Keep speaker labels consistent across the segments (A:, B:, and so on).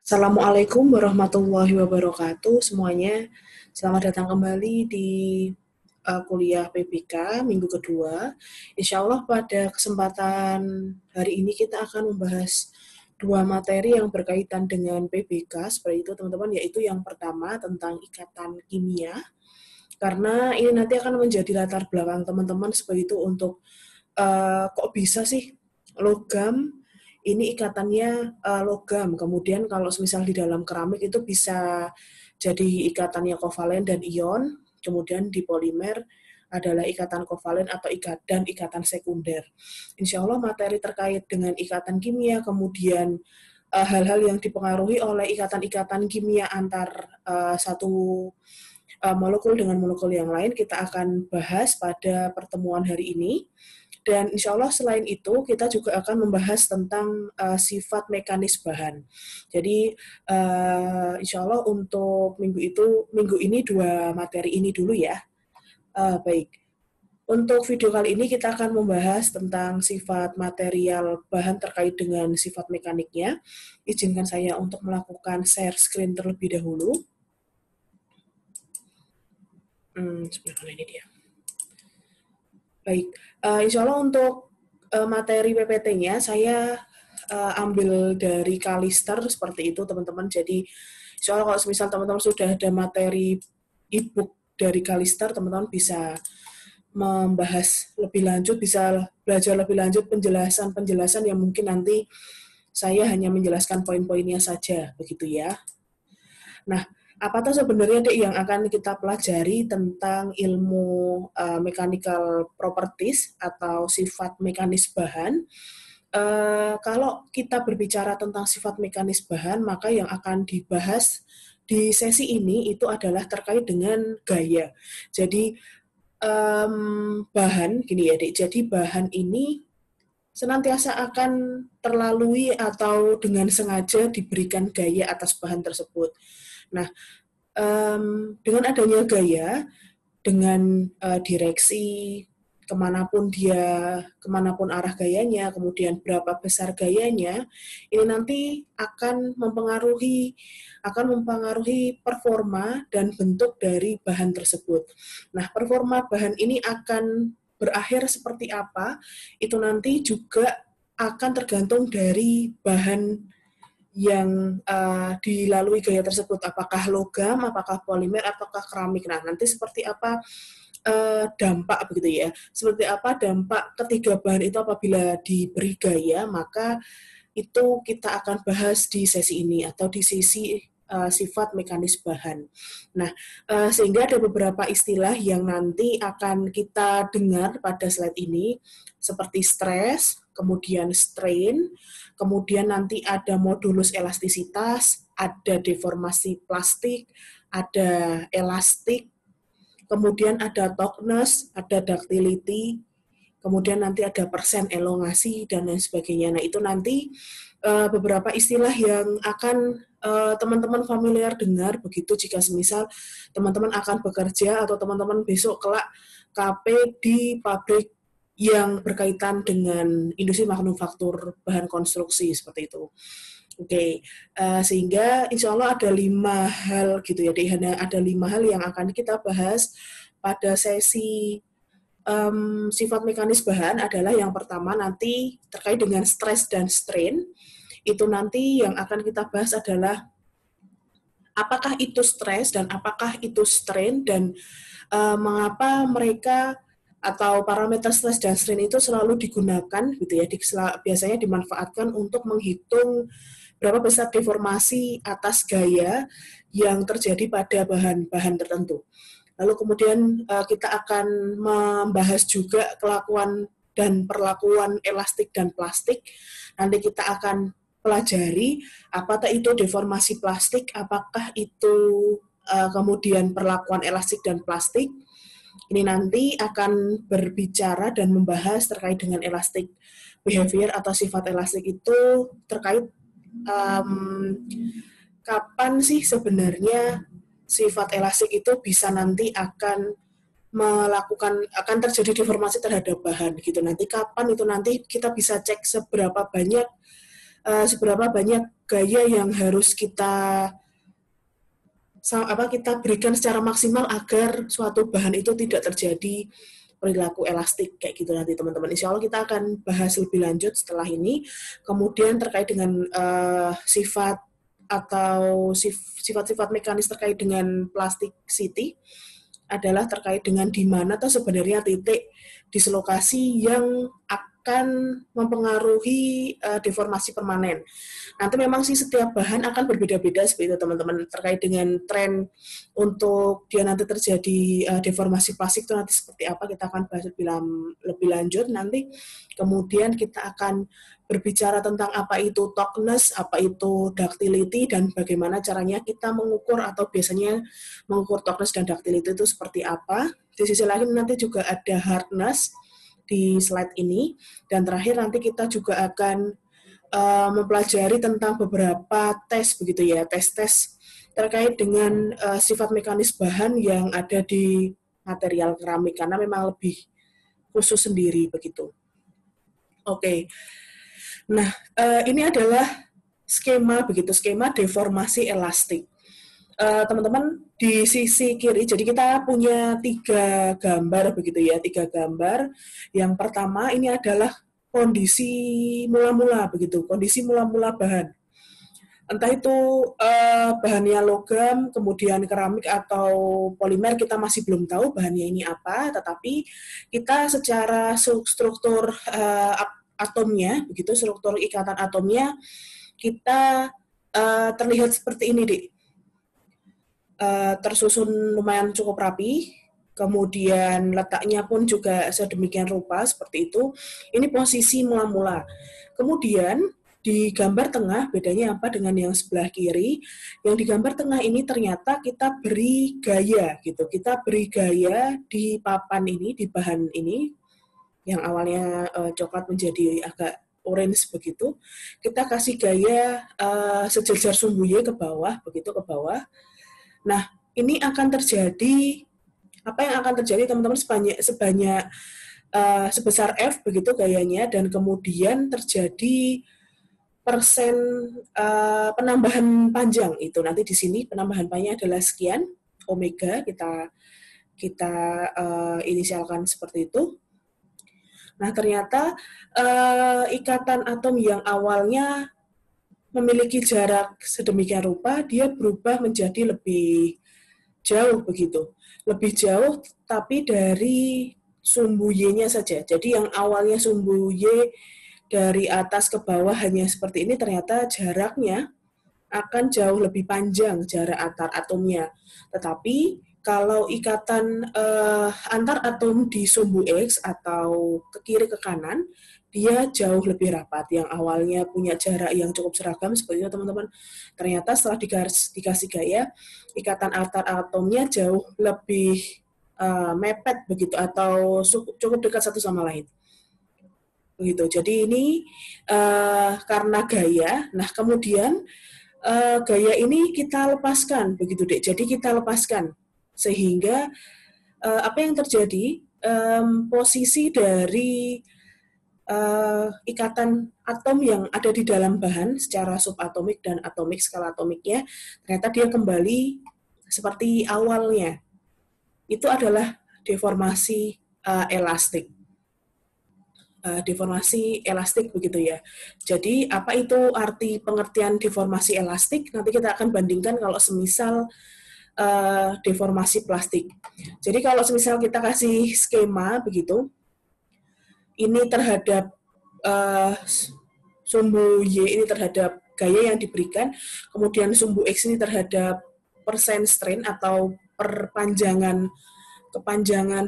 A: Assalamualaikum warahmatullahi wabarakatuh semuanya. Selamat datang kembali di kuliah PBK minggu kedua. Insya Allah pada kesempatan hari ini kita akan membahas dua materi yang berkaitan dengan PBK seperti itu teman-teman, yaitu yang pertama tentang ikatan kimia. Karena ini nanti akan menjadi latar belakang teman-teman seperti itu untuk kok bisa sih logam ini ikatannya logam. Kemudian kalau misal di dalam keramik itu bisa jadi ikatannya kovalen dan ion. Kemudian di polimer adalah ikatan kovalen atau ikatan sekunder. Insya Allah materi terkait dengan ikatan kimia, kemudian hal-hal yang dipengaruhi oleh ikatan-ikatan kimia antar satu molekul dengan molekul yang lain kita akan bahas pada pertemuan hari ini. Dan insya Allah selain itu kita juga akan membahas tentang sifat mekanis bahan. Jadi insya Allah untuk minggu ini dua materi ini dulu ya. Baik, untuk video kali ini kita akan membahas tentang sifat material bahan terkait dengan sifat mekaniknya. Izinkan saya untuk melakukan share screen terlebih dahulu. Sebenarnya ini dia. Baik, insya Allah untuk materi PPT-nya saya ambil dari Kalister seperti itu teman-teman. Jadi insya Allah kalau misal teman-teman sudah ada materi e-book dari Kalister, teman-teman bisa membahas lebih lanjut, bisa belajar lebih lanjut penjelasan-penjelasan yang mungkin nanti saya hanya menjelaskan poin-poinnya saja, begitu ya. Nah, apa tuh sebenarnya Dek yang akan kita pelajari tentang ilmu mechanical properties atau sifat mekanis bahan? Kalau kita berbicara tentang sifat mekanis bahan, maka yang akan dibahas di sesi ini itu adalah terkait dengan gaya. Jadi bahan, gini ya Dek, jadi bahan ini senantiasa akan terlalui atau dengan sengaja diberikan gaya atas bahan tersebut. Nah, dengan adanya gaya, dengan direksi kemanapun arah gayanya, kemudian berapa besar gayanya, ini nanti akan mempengaruhi performa dan bentuk dari bahan tersebut. Nah, performa bahan ini akan berakhir seperti apa, itu nanti juga akan tergantung dari bahan yang dilalui gaya tersebut, apakah logam, apakah polimer, apakah keramik. Nah, nanti seperti apa dampak begitu ya. Seperti apa dampak ketiga bahan itu apabila diberi gaya, maka itu kita akan bahas di sesi ini atau di sesi sifat mekanis bahan. Nah, sehingga ada beberapa istilah yang nanti akan kita dengar pada slide ini, seperti stress, kemudian strain, kemudian nanti ada modulus elastisitas, ada deformasi plastik, ada elastik, kemudian ada toughness, ada ductility, kemudian nanti ada persen elongasi, dan lain sebagainya. Nah, itu nanti beberapa istilah yang akan teman-teman familiar dengar begitu jika semisal teman-teman akan bekerja atau teman-teman besok kelak KP di pabrik yang berkaitan dengan industri manufaktur bahan konstruksi seperti itu. Oke, sehingga insya Allah ada 5 hal gitu ya, ada 5 hal yang akan kita bahas pada sesi sifat mekanis bahan. Adalah yang pertama nanti terkait dengan stress dan strain. Itu nanti yang akan kita bahas adalah apakah itu stress dan apakah itu strain, dan mengapa mereka atau parameter stress dan strain itu selalu digunakan gitu ya, biasanya dimanfaatkan untuk menghitung berapa besar deformasi atas gaya yang terjadi pada bahan-bahan tertentu. Lalu kemudian kita akan membahas juga kelakuan dan perlakuan elastik dan plastik. Nanti kita akan pelajari apakah itu deformasi plastik, apakah itu kemudian perlakuan elastik dan plastik. Ini nanti akan berbicara dan membahas terkait dengan elastik behavior atau sifat elastik itu terkait kapan sih sebenarnya sifat elastik itu bisa nanti akan terjadi deformasi terhadap bahan gitu. Nanti kapan itu nanti kita bisa cek seberapa banyak seberapa banyak gaya yang harus kita berikan secara maksimal agar suatu bahan itu tidak terjadi perilaku elastik kayak gitu nanti teman-teman. Insya Allah kita akan bahas lebih lanjut setelah ini. Kemudian terkait dengan sifat atau sifat-sifat mekanis terkait dengan plasticity adalah terkait dengan di mana atau sebenarnya titik dislokasi yang akan mempengaruhi deformasi permanen. Nanti memang sih setiap bahan akan berbeda-beda seperti itu teman-teman, terkait dengan tren untuk dia nanti terjadi deformasi plastik itu nanti seperti apa kita akan bahas lebih lanjut nanti. Kemudian kita akan berbicara tentang apa itu toughness, apa itu ductility, dan bagaimana caranya kita mengukur atau biasanya mengukur toughness dan ductility itu seperti apa. Di sisi lain nanti juga ada hardness di slide ini, dan terakhir nanti kita juga akan mempelajari tentang beberapa tes begitu ya, tes-tes terkait dengan sifat mekanis bahan yang ada di material keramik karena memang lebih khusus sendiri begitu. Oke. Nah, ini adalah skema begitu, skema deformasi elastik. Teman-teman di sisi kiri, jadi kita punya 3 gambar begitu ya, 3 gambar. Yang pertama ini adalah kondisi mula-mula begitu, kondisi mula-mula bahan. Entah itu bahannya logam, kemudian keramik atau polimer, kita masih belum tahu bahannya ini apa, tetapi kita secara struktur atomnya, begitu struktur ikatan atomnya, kita terlihat seperti ini, Dik. Tersusun lumayan cukup rapi, kemudian letaknya pun juga sedemikian rupa seperti itu. Ini posisi mula-mula. Kemudian di gambar tengah bedanya apa dengan yang sebelah kiri? Yang di gambar tengah ini ternyata kita beri gaya gitu. Kita beri gaya di papan ini, di bahan ini yang awalnya coklat menjadi agak orange begitu. Kita kasih gaya sejajar sumbu Y ke bawah, begitu ke bawah. Nah, ini akan terjadi, apa yang akan terjadi teman-teman sebanyak sebesar F begitu gayanya, dan kemudian terjadi persen penambahan panjang itu. Nanti di sini penambahan panjangnya adalah sekian, omega, kita inisialkan seperti itu. Nah, ternyata ikatan atom yang awalnya memiliki jarak sedemikian rupa, dia berubah menjadi lebih jauh begitu. Lebih jauh, tapi dari sumbu Y-nya saja. Jadi yang awalnya sumbu Y dari atas ke bawah hanya seperti ini, ternyata jaraknya akan jauh lebih panjang jarak antar atomnya. Tetapi kalau ikatan antar atom di sumbu X atau ke kiri ke kanan, dia jauh lebih rapat. Yang awalnya punya jarak yang cukup seragam seperti itu teman-teman, ternyata setelah dikasih gaya, ikatan antar atomnya jauh lebih mepet begitu, atau cukup dekat satu sama lain begitu. Jadi ini karena gaya. Nah, kemudian gaya ini kita lepaskan begitu, Dek. Jadi kita lepaskan sehingga apa yang terjadi, posisi dari ikatan atom yang ada di dalam bahan secara subatomik dan atomik, skala atomiknya, ternyata dia kembali seperti awalnya. Itu adalah deformasi elastik. Deformasi elastik begitu ya. Jadi apa itu arti pengertian deformasi elastik? Nanti kita akan bandingkan kalau semisal deformasi plastik. Jadi kalau semisal kita kasih skema begitu, ini terhadap sumbu Y ini terhadap gaya yang diberikan, kemudian sumbu X ini terhadap persen strain atau kepanjangan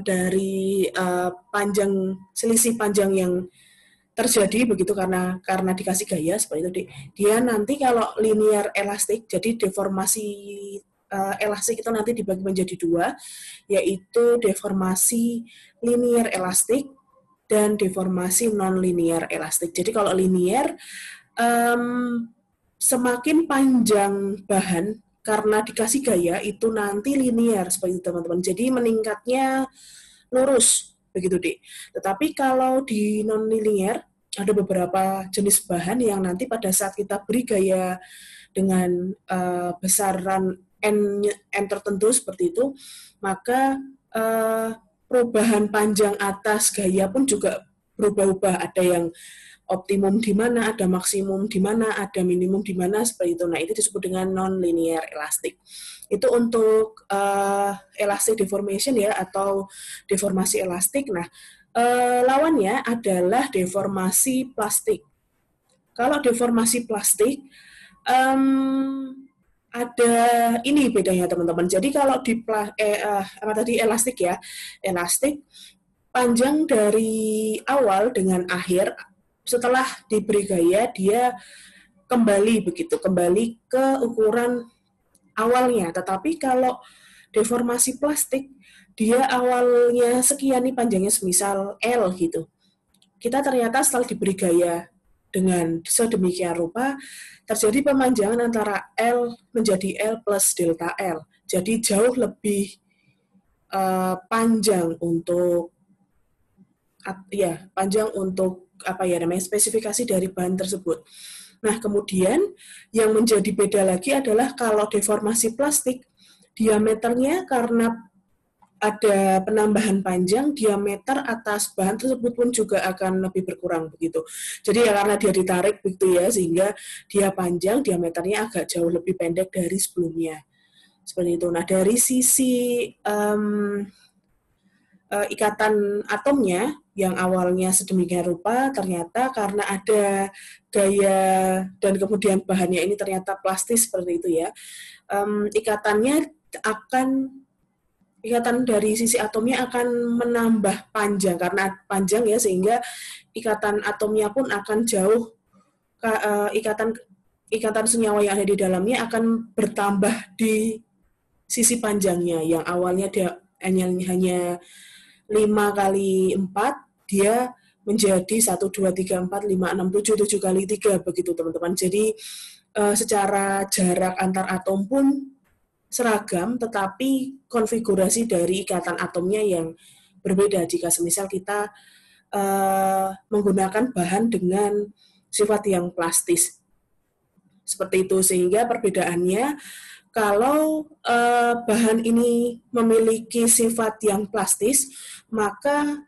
A: dari selisih panjang yang terjadi begitu karena dikasih gaya seperti itu. Dia nanti kalau linear elastik, jadi deformasi elastik itu nanti dibagi menjadi 2, yaitu deformasi linear elastik dan deformasi non-linear elastik. Jadi kalau linear, semakin panjang bahan karena dikasih gaya itu nanti linear seperti itu teman-teman. Jadi meningkatnya lurus begitu, Dik. Tetapi kalau di non-linear, ada beberapa jenis bahan yang nanti pada saat kita beri gaya dengan besaran N tertentu seperti itu, maka perubahan panjang atas gaya pun juga berubah-ubah. Ada yang optimum di mana, ada maksimum di mana, ada minimum di mana, seperti itu. Nah, itu disebut dengan non-linear elastic. Itu untuk elastic deformation ya, atau deformasi elastik. Nah, lawannya adalah deformasi plastik. Kalau deformasi plastik, ada ini bedanya teman-teman. Jadi kalau di apa tadi elastik ya, elastik panjang dari awal dengan akhir setelah diberi gaya dia kembali begitu, kembali ke ukuran awalnya. Tetapi kalau deformasi plastik dia awalnya sekian nih panjangnya semisal L gitu. Kita ternyata setelah diberi gaya dengan sedemikian rupa terjadi pemanjangan antara L menjadi L plus delta L. Jadi jauh lebih panjang untuk apa ya namanya spesifikasi dari bahan tersebut. Nah, kemudian yang menjadi beda lagi adalah kalau deformasi plastik diameternya karena ada penambahan panjang, diameter atas bahan tersebut pun juga akan lebih berkurang begitu. Jadi ya karena dia ditarik begitu ya, sehingga dia panjang, diameternya agak jauh lebih pendek dari sebelumnya. Seperti itu. Nah, dari sisi ikatan atomnya yang awalnya sedemikian rupa, ternyata karena ada gaya dan kemudian bahannya ini ternyata plastis seperti itu ya, ikatan dari sisi atomnya akan menambah panjang karena panjang ya, sehingga ikatan atomnya pun akan jauh, ikatan senyawa yang ada di dalamnya akan bertambah di sisi panjangnya yang awalnya dia hanya 5 kali 4, dia menjadi 1, 2, 3, 4, 5, 6, 7, 7 kali 3 begitu teman-teman. Jadi secara jarak antar atom pun seragam, tetapi konfigurasi dari ikatan atomnya yang berbeda jika semisal kita menggunakan bahan dengan sifat yang plastis. Seperti itu, sehingga perbedaannya kalau bahan ini memiliki sifat yang plastis, maka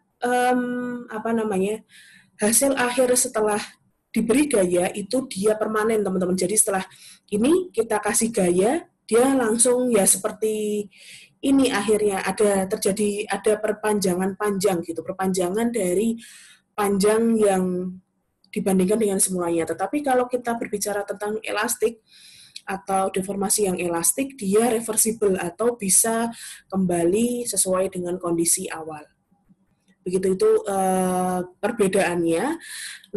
A: hasil akhir setelah diberi gaya itu dia permanen teman-teman. Jadi setelah ini kita kasih gaya, dia langsung ya seperti ini, akhirnya ada perpanjangan panjang gitu, perpanjangan dari panjang yang dibandingkan dengan semulanya. Tetapi kalau kita berbicara tentang elastik atau deformasi yang elastik, dia reversible atau bisa kembali sesuai dengan kondisi awal. Begitu itu perbedaannya.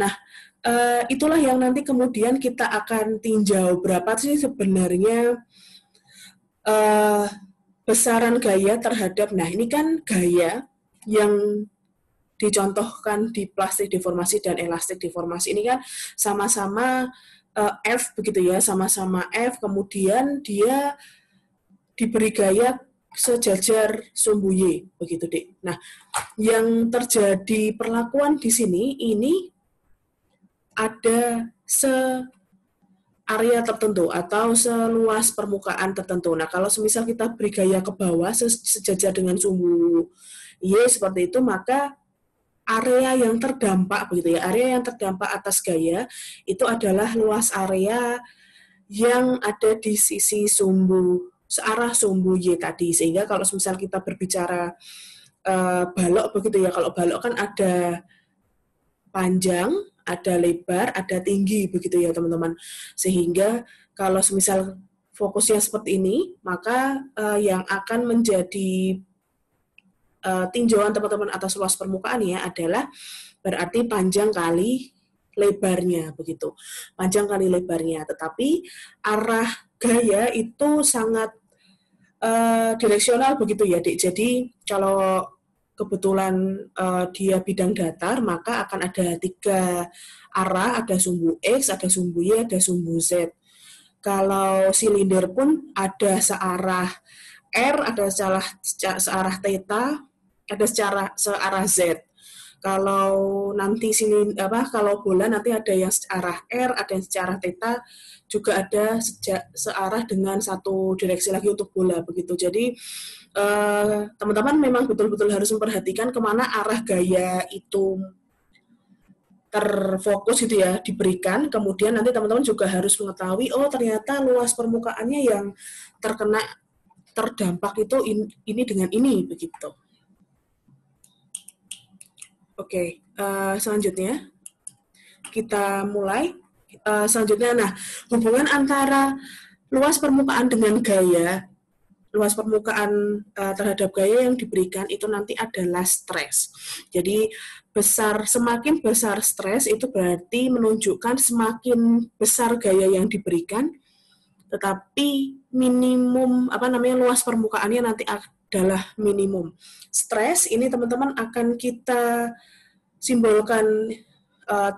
A: Nah, itulah yang nanti kemudian kita akan tinjau berapa sih sebenarnya besaran gaya terhadap, nah ini kan gaya yang dicontohkan di plastik deformasi dan elastik deformasi ini kan sama-sama F begitu ya, sama-sama F, kemudian dia diberi gaya sejajar sumbu Y begitu Dek. Nah, yang terjadi perlakuan di sini ini ada area tertentu atau seluas permukaan tertentu. Nah, kalau semisal kita beri gaya ke bawah sejajar dengan sumbu Y seperti itu, maka area yang terdampak begitu ya, area yang terdampak atas gaya itu adalah luas area yang ada di sisi searah sumbu Y tadi. Sehingga kalau misal kita berbicara balok begitu ya, kalau balok kan ada panjang, ada lebar, ada tinggi begitu ya teman-teman. Sehingga kalau misal fokusnya seperti ini, maka yang akan menjadi tinjauan teman-teman atas luas permukaan ya adalah berarti panjang kali lebarnya begitu. Panjang kali lebarnya. Tetapi arah gaya itu sangat direksional begitu ya, Dik. Jadi kalau kebetulan dia bidang datar, maka akan ada 3 arah, ada sumbu X, ada sumbu Y, ada sumbu Z. Kalau silinder pun ada searah R, ada searah theta, ada searah Z. Kalau nanti sini kalau bola nanti ada yang searah R, ada yang searah theta, juga ada searah dengan satu direksi lagi untuk bola begitu. Jadi teman-teman memang betul-betul harus memperhatikan kemana arah gaya itu terfokus gitu ya diberikan. Kemudian nanti teman-teman juga harus mengetahui, oh ternyata luas permukaannya yang terdampak itu ini dengan ini begitu. Oke, selanjutnya kita mulai. Selanjutnya, nah, hubungan antara luas permukaan dengan gaya, luas permukaan terhadap gaya yang diberikan itu nanti adalah stres. Jadi semakin besar stres itu berarti menunjukkan semakin besar gaya yang diberikan, tetapi minimum luas permukaannya nanti adalah minimum. Stres ini teman-teman akan kita simbolkan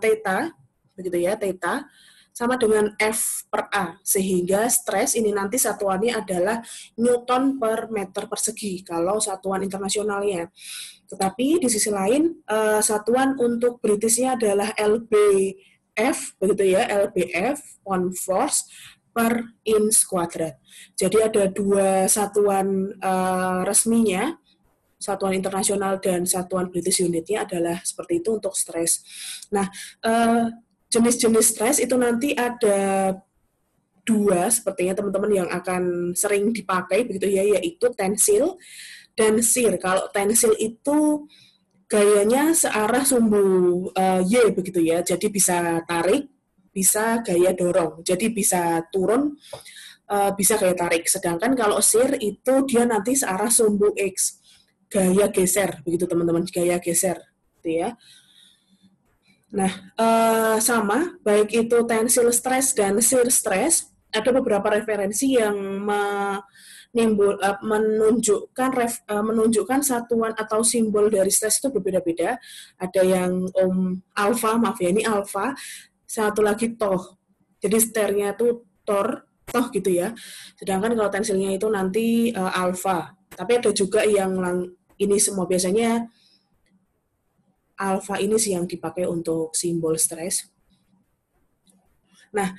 A: theta, begitu ya, theta sama dengan F per A, sehingga stres ini nanti satuannya adalah Newton per meter persegi kalau satuan internasionalnya. Tetapi di sisi lain satuan untuk Britishnya adalah LBF, begitu ya, LBF on force per inch kuadrat. Jadi ada dua satuan resminya, satuan internasional dan satuan British unitnya adalah seperti itu untuk stres. Nah, jenis-jenis stres itu nanti ada dua sepertinya teman-teman yang akan sering dipakai begitu ya, yaitu tensil dan shear. Kalau tensil itu gayanya searah sumbu Y begitu ya, jadi bisa tarik, bisa gaya dorong, jadi bisa turun, bisa gaya tarik. Sedangkan kalau shear itu dia nanti searah sumbu X, gaya geser begitu teman-teman, gaya geser gitu ya. Nah, sama, baik itu tensile stress dan shear stress, ada beberapa referensi yang menunjukkan satuan atau simbol dari stres itu berbeda-beda. Ada yang alfa, maaf ya, ini alfa, satu lagi toh. Jadi sternya itu toh gitu ya. Sedangkan kalau tensilnya itu nanti alfa. Tapi ada juga yang ini semua biasanya alfa ini sih yang dipakai untuk simbol stres. Nah,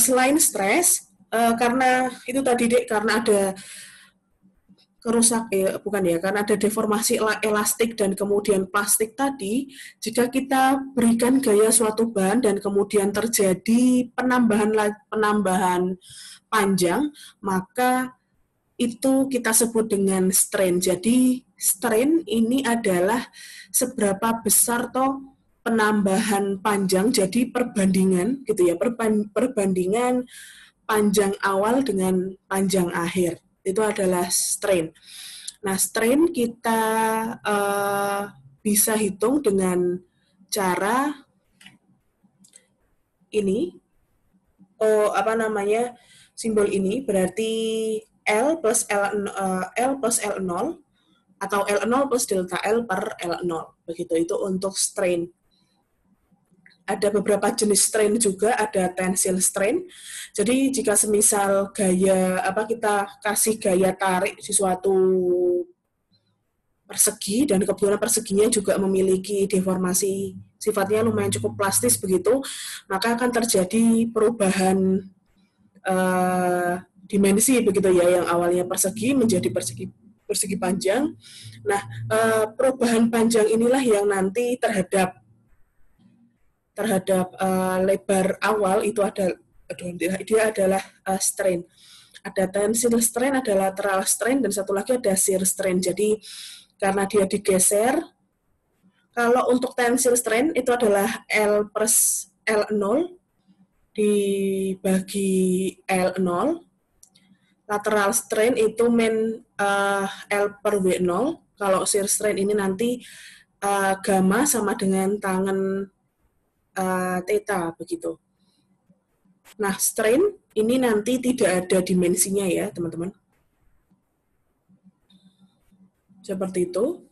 A: selain stres, karena itu tadi Dek, karena ada karena ada deformasi elastik dan kemudian plastik tadi, jika kita berikan gaya suatu bahan dan kemudian terjadi penambahan panjang, maka itu kita sebut dengan strain. Jadi strain ini adalah seberapa besar toh penambahan panjang, jadi perbandingan gitu ya, perbandingan panjang awal dengan panjang akhir. Itu adalah strain. Nah, strain kita bisa hitung dengan cara ini, simbol ini berarti L plus L0 atau L0 plus delta L per L0. Begitu itu untuk strain. Ada beberapa jenis strain juga, ada tensile strain. Jadi jika semisal kita kasih gaya tarik di suatu persegi dan kebetulan perseginya juga memiliki deformasi sifatnya lumayan cukup plastis begitu, maka akan terjadi perubahan dimensi begitu ya, yang awalnya persegi menjadi persegi panjang. Nah, perubahan panjang inilah yang nanti terhadap lebar awal itu dia adalah strain. Ada tensile strain, ada lateral strain, dan satu lagi ada shear strain. Jadi karena dia digeser, kalau untuk tensile strain itu adalah L plus L0 dibagi L0. Lateral strain itu L per W0. Kalau shear strain ini nanti gamma sama dengan tangan theta begitu. Nah, strain ini nanti tidak ada dimensinya ya, teman-teman. Seperti itu.